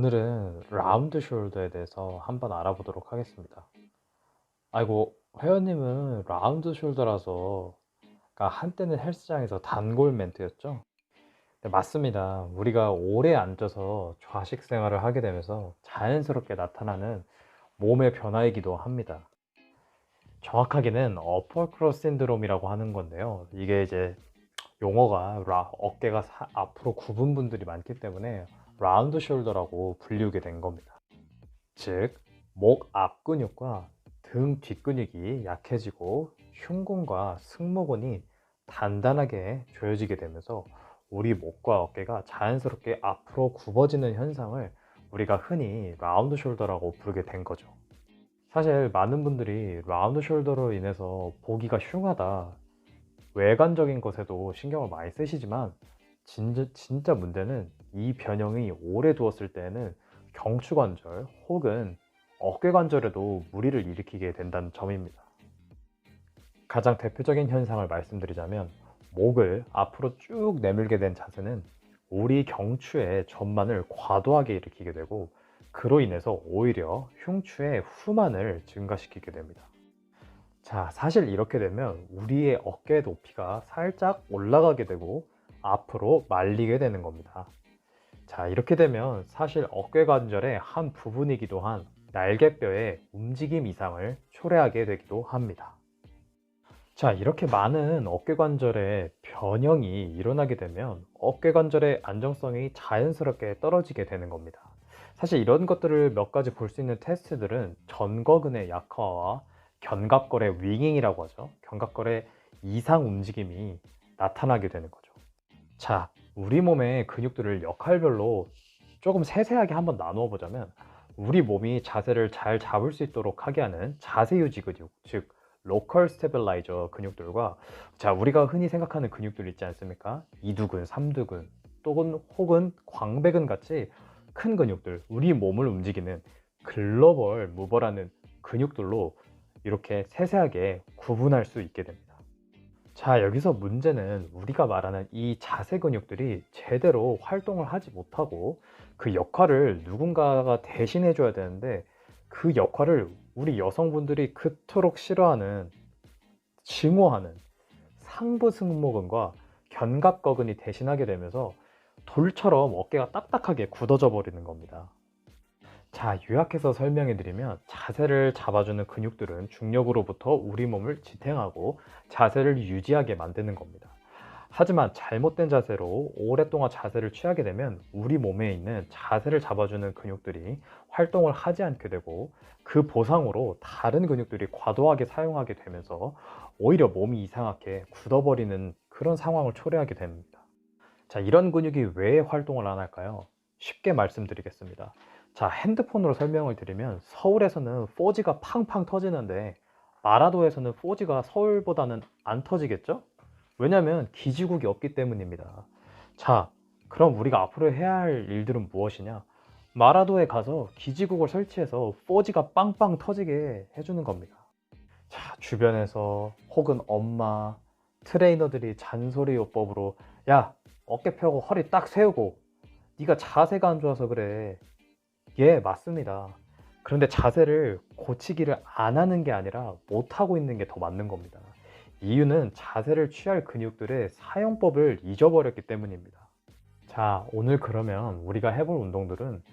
오늘은 라운드 숄더에 대해서 한번 알아보도록 하겠습니다. 아이고, 회원님은 라운드 숄더라서 한때는 헬스장에서 단골 멘트였죠? 네, 맞습니다. 우리가 오래 앉아서 좌식 생활을 하게 되면서 자연스럽게 나타나는 몸의 변화이기도 합니다. 정확하게는 어퍼 크로스 신드롬이라고 하는 건데요. 이게 이제 용어가 어깨가 앞으로 굽은 분들이 많기 때문에 라운드 숄더라고 불리우게 된 겁니다. 즉, 목 앞 근육과 등 뒷 근육이 약해지고 흉근과 승모근이 단단하게 조여지게 되면서 우리 목과 어깨가 자연스럽게 앞으로 굽어지는 현상을 우리가 흔히 라운드 숄더라고 부르게 된 거죠. 사실 많은 분들이 라운드 숄더로 인해서 보기가 흉하다, 외관적인 것에도 신경을 많이 쓰시지만 진짜 문제는 이 변형이 오래 두었을 때에는 경추관절 혹은 어깨관절에도 무리를 일으키게 된다는 점입니다. 가장 대표적인 현상을 말씀드리자면 목을 앞으로 쭉 내밀게 된 자세는 우리 경추의 전만을 과도하게 일으키게 되고 그로 인해서 오히려 흉추의 후만을 증가시키게 됩니다. 자, 사실 이렇게 되면 우리의 어깨 높이가 살짝 올라가게 되고 앞으로 말리게 되는 겁니다. 자, 이렇게 되면 사실 어깨 관절의 한 부분이기도 한 날개뼈의 움직임 이상을 초래하게 되기도 합니다. 자, 이렇게 많은 어깨 관절의 변형이 일어나게 되면 어깨 관절의 안정성이 자연스럽게 떨어지게 되는 겁니다. 사실 이런 것들을 몇 가지 볼 수 있는 테스트들은 전거근의 약화와 견갑골의 윙잉이라고 하죠. 견갑골의 이상 움직임이 나타나게 되는 거죠. 자, 우리 몸의 근육들을 역할별로 조금 세세하게 한번 나누어 보자면 우리 몸이 자세를 잘 잡을 수 있도록 하게 하는 자세 유지 근육, 즉 로컬 스테빌라이저 근육들과 자, 우리가 흔히 생각하는 근육들 있지 않습니까? 이두근, 삼두근, 또는 혹은 광배근 같이 큰 근육들, 우리 몸을 움직이는 글로벌 무버라는 근육들로 이렇게 세세하게 구분할 수 있게 됩니다. 자, 여기서 문제는 우리가 말하는 이 자세 근육들이 제대로 활동을 하지 못하고 그 역할을 누군가가 대신해 줘야 되는데 그 역할을 우리 여성분들이 그토록 싫어하는, 증오하는 상부 승모근과 견갑거근이 대신하게 되면서 돌처럼 어깨가 딱딱하게 굳어져 버리는 겁니다. 자, 요약해서 설명해 드리면 자세를 잡아주는 근육들은 중력으로부터 우리 몸을 지탱하고 자세를 유지하게 만드는 겁니다. 하지만 잘못된 자세로 오랫동안 자세를 취하게 되면 우리 몸에 있는 자세를 잡아주는 근육들이 활동을 하지 않게 되고 그 보상으로 다른 근육들이 과도하게 사용하게 되면서 오히려 몸이 이상하게 굳어버리는 그런 상황을 초래하게 됩니다. 자, 이런 근육이 왜 활동을 안 할까요? 쉽게 말씀드리겠습니다. 자, 핸드폰으로 설명을 드리면 서울에서는 4G가 팡팡 터지는데 마라도에서는 4G가 서울보다는 안 터지겠죠? 왜냐하면 기지국이 없기 때문입니다. 자, 그럼 우리가 앞으로 해야 할 일들은 무엇이냐? 마라도에 가서 기지국을 설치해서 4G가 빵빵 터지게 해주는 겁니다. 자, 주변에서 혹은 엄마, 트레이너들이 잔소리요법으로 야, 어깨 펴고 허리 딱 세우고 네가 자세가 안 좋아서 그래. 예, 맞습니다. 그런데 자세를 고치기를 안 하는 게 아니라 못 하고 있는 게 더 맞는 겁니다. 이유는 자세를 취할 근육들의 사용법을 잊어버렸기 때문입니다. 자, 오늘 그러면 우리가 해볼 운동들은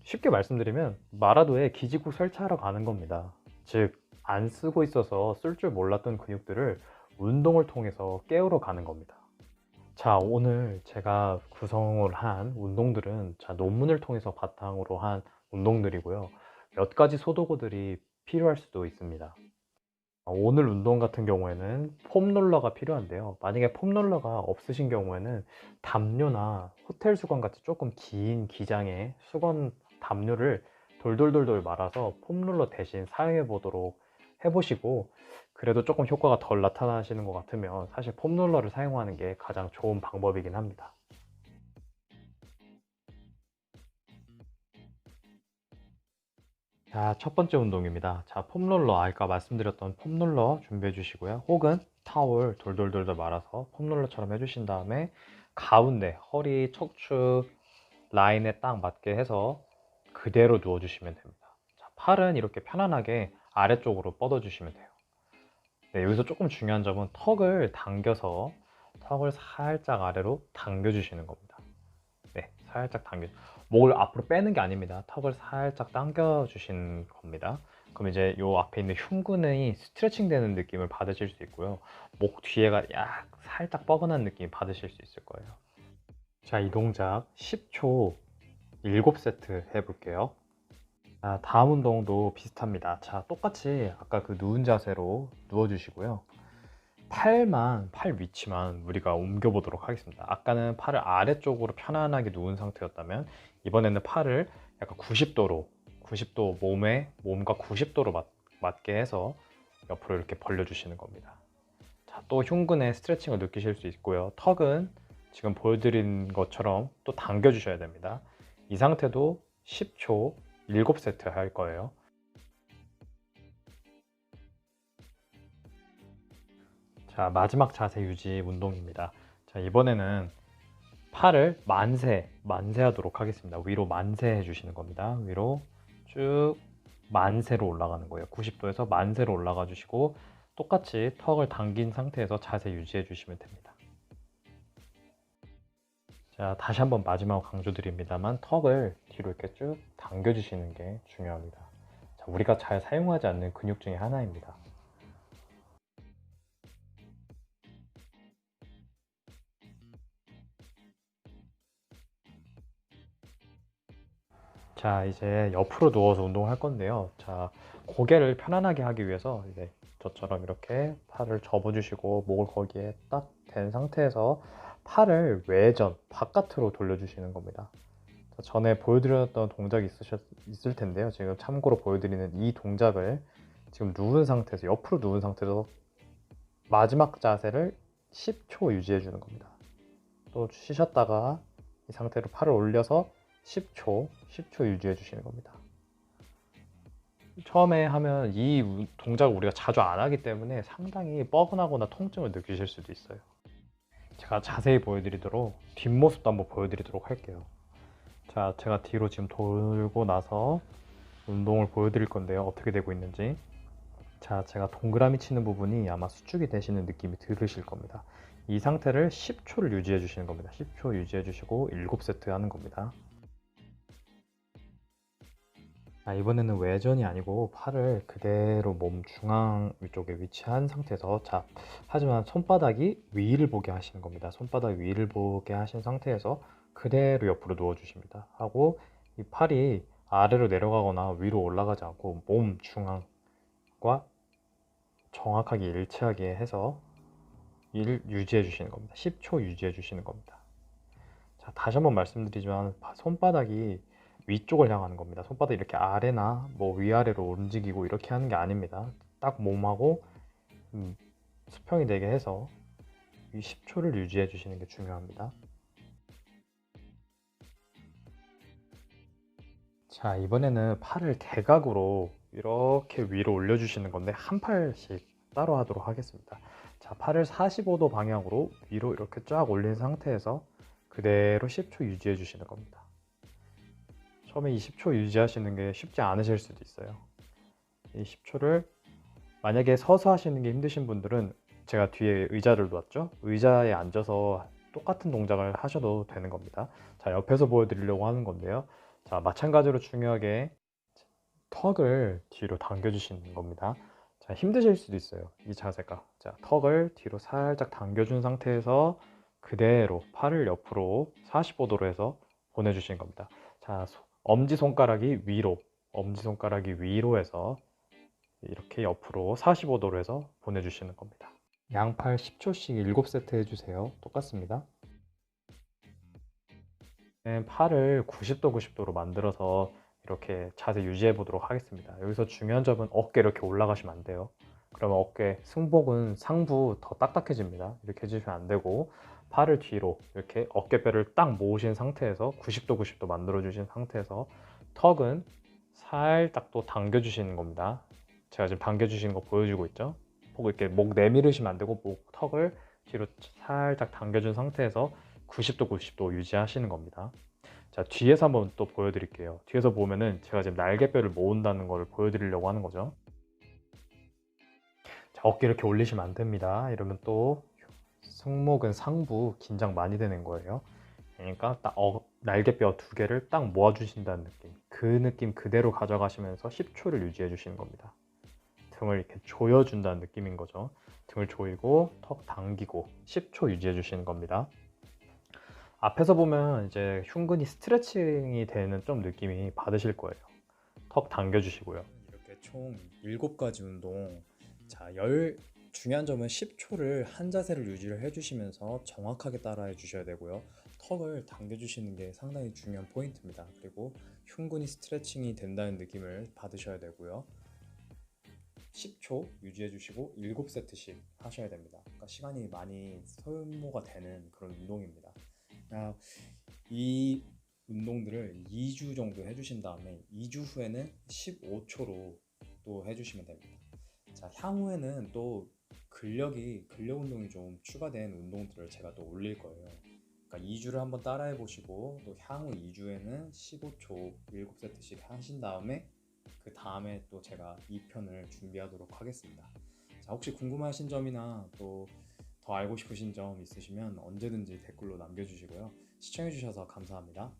쉽게 말씀드리면 마라도에 기지국 설치하러 가는 겁니다. 즉, 안 쓰고 있어서 쓸 줄 몰랐던 근육들을 운동을 통해서 깨우러 가는 겁니다. 자, 오늘 제가 구성을 한 운동들은 논문을 통해서 바탕으로 한 운동들이고요. 몇 가지 소도구들이 필요할 수도 있습니다. 오늘 운동 같은 경우에는 폼롤러가 필요한데요. 만약에 폼롤러가 없으신 경우에는 담요나 호텔 수건 같이 조금 긴 기장의 수건 담요를 돌돌돌돌 말아서 폼롤러 대신 사용해 보도록 해보시고, 그래도 조금 효과가 덜 나타나시는 것 같으면 사실 폼롤러를 사용하는 게 가장 좋은 방법이긴 합니다. 자, 첫 번째 운동입니다. 자, 폼롤러, 아까 말씀드렸던 폼롤러 준비해 주시고요. 혹은 타올 돌돌돌돌 말아서 폼롤러처럼 해주신 다음에 가운데 허리 척추 라인에 딱 맞게 해서 그대로 누워주시면 됩니다. 자, 팔은 이렇게 편안하게 아래쪽으로 뻗어주시면 돼요. 네, 여기서 조금 중요한 점은 턱을 당겨서 턱을 살짝 아래로 당겨주시는 겁니다. 네, 살짝 목을 앞으로 빼는 게 아닙니다. 턱을 살짝 당겨주시는 겁니다. 그럼 이제 요 앞에 있는 흉근이 스트레칭 되는 느낌을 받으실 수 있고요. 목 뒤에가 살짝 뻐근한 느낌 받으실 수 있을 거예요. 자, 이 동작 10초 7세트 해볼게요. 자, 다음 운동도 비슷합니다. 자, 똑같이 아까 그 누운 자세로 누워주시고요. 팔 위치만 우리가 옮겨보도록 하겠습니다. 아까는 팔을 아래쪽으로 편안하게 누운 상태였다면 이번에는 팔을 약간 90도 몸과 90도로 맞게 해서 옆으로 이렇게 벌려주시는 겁니다. 자, 또 흉근의 스트레칭을 느끼실 수 있고요. 턱은 지금 보여드린 것처럼 또 당겨주셔야 됩니다. 이 상태도 10초 7세트 할 거예요. 자, 마지막 자세 유지 운동입니다. 자, 이번에는 팔을 만세하도록 하겠습니다. 위로 만세해 주시는 겁니다. 위로 쭉 만세로 올라가는 거예요. 90도에서 만세로 올라가 주시고 똑같이 턱을 당긴 상태에서 자세 유지해 주시면 됩니다. 자, 다시 한번 마지막 강조드립니다만 턱을 뒤로 이렇게 쭉 당겨 주시는 게 중요합니다. 자, 우리가 잘 사용하지 않는 근육 중에 하나입니다. 자, 이제 옆으로 누워서 운동을 할 건데요. 자, 고개를 편안하게 하기 위해서 이제 저처럼 이렇게 팔을 접어주시고 목을 거기에 딱 댄 상태에서 팔을 바깥으로 돌려주시는 겁니다. 자, 전에 보여드렸던 동작이 있을 텐데요. 지금 참고로 보여드리는 이 동작을 지금 누운 상태에서, 옆으로 누운 상태에서 마지막 자세를 10초 유지해 주는 겁니다. 또 쉬셨다가 이 상태로 팔을 올려서 10초 유지해 주시는 겁니다. 처음에 하면 이 동작을 우리가 자주 안 하기 때문에 상당히 뻐근하거나 통증을 느끼실 수도 있어요. 제가 자세히 보여드리도록 뒷모습도 한번 보여드리도록 할게요. 자, 제가 뒤로 지금 돌고 나서 운동을 보여드릴 건데요. 어떻게 되고 있는지. 자, 제가 동그라미 치는 부분이 아마 수축이 되시는 느낌이 들으실 겁니다. 이 상태를 10초를 유지해 주시는 겁니다. 10초 유지해 주시고 7세트 하는 겁니다. 이번에는 외전이 아니고 팔을 그대로 몸 중앙 위쪽에 위치한 상태에서, 자, 하지만 손바닥이 위를 보게 하시는 겁니다. 손바닥 위를 보게 하신 상태에서 그대로 옆으로 누워 주십니다. 하고 이 팔이 아래로 내려가거나 위로 올라가지 않고 몸 중앙과 정확하게 일치하게 해서 유지해 주시는 겁니다. 10초 유지해 주시는 겁니다. 자, 다시 한번 말씀드리지만 손바닥이 위쪽을 향하는 겁니다. 손바닥 이렇게 아래나 뭐 위아래로 움직이고 이렇게 하는 게 아닙니다. 딱 몸하고 수평이 되게 해서 이 10초를 유지해 주시는 게 중요합니다. 자, 이번에는 팔을 대각으로 이렇게 위로 올려주시는 건데 한 팔씩 따로 하도록 하겠습니다. 자, 팔을 45도 방향으로 위로 이렇게 쫙 올린 상태에서 그대로 10초 유지해 주시는 겁니다. 처음에 이 10초 유지하시는 게 쉽지 않으실 수도 있어요. 이 10초를 만약에 서서 하시는 게 힘드신 분들은 제가 뒤에 의자를 놓았죠? 의자에 앉아서 똑같은 동작을 하셔도 되는 겁니다. 자, 옆에서 보여드리려고 하는 건데요. 자, 마찬가지로 중요하게 턱을 뒤로 당겨주시는 겁니다. 자, 힘드실 수도 있어요. 이 자세가. 자, 턱을 뒤로 살짝 당겨준 상태에서 그대로 팔을 옆으로 45도로 해서 보내주시는 겁니다. 자, 엄지손가락이 위로 해서 이렇게 옆으로 45도로 해서 보내주시는 겁니다. 양팔 10초씩 7세트 해주세요. 똑같습니다. 팔을 90도로 만들어서 이렇게 자세 유지해 보도록 하겠습니다. 여기서 중요한 점은 어깨 이렇게 올라가시면 안 돼요. 그러면 어깨 승복은 상부 더 딱딱해집니다. 이렇게 해주시면 안 되고 팔을 뒤로 이렇게 어깨뼈를 딱 모으신 상태에서 90도 만들어 주신 상태에서 턱은 살짝 또 당겨 주시는 겁니다. 제가 지금 당겨 주시는 거 보여주고 있죠. 이렇게 목 내밀으시면 안 되고 턱을 뒤로 살짝 당겨준 상태에서 90도 유지하시는 겁니다. 자, 뒤에서 한번 또 보여드릴게요. 뒤에서 보면은 제가 지금 날개뼈를 모은다는 거를 보여드리려고 하는 거죠. 자, 어깨 이렇게 올리시면 안 됩니다. 이러면 또 승모근 상부 긴장 많이 되는 거예요. 그러니까 딱 날개뼈 두 개를 딱 모아주신다는 느낌. 그 느낌 그대로 가져가시면서 10초를 유지해 주시는 겁니다. 등을 이렇게 조여준다는 느낌인 거죠. 등을 조이고 턱 당기고 10초 유지해 주시는 겁니다. 앞에서 보면 이제 흉근이 스트레칭이 되는 좀 느낌이 받으실 거예요. 턱 당겨 주시고요. 이렇게 총 7가지 운동. 자, 중요한 점은 10초를 한 자세를 유지를 해주시면서 정확하게 따라해 주셔야 되고요. 턱을 당겨 주시는 게 상당히 중요한 포인트입니다. 그리고 흉근이 스트레칭이 된다는 느낌을 받으셔야 되고요. 10초 유지해 주시고 7세트씩 하셔야 됩니다. 그러니까 시간이 많이 소모가 되는 그런 운동입니다. 이 운동들을 2주 정도 해주신 다음에 2주 후에는 15초로 또 해주시면 됩니다. 자, 향후에는 또 근력 운동이 좀 추가된 운동들을 제가 또 올릴 거예요. 그러니까 2주를 한번 따라해 보시고 또 향후 2주에는 15초 7세트씩 하신 다음에 그 다음에 또 제가 2편을 준비하도록 하겠습니다. 자, 혹시 궁금하신 점이나 또 더 알고 싶으신 점 있으시면 언제든지 댓글로 남겨주시고요. 시청해주셔서 감사합니다.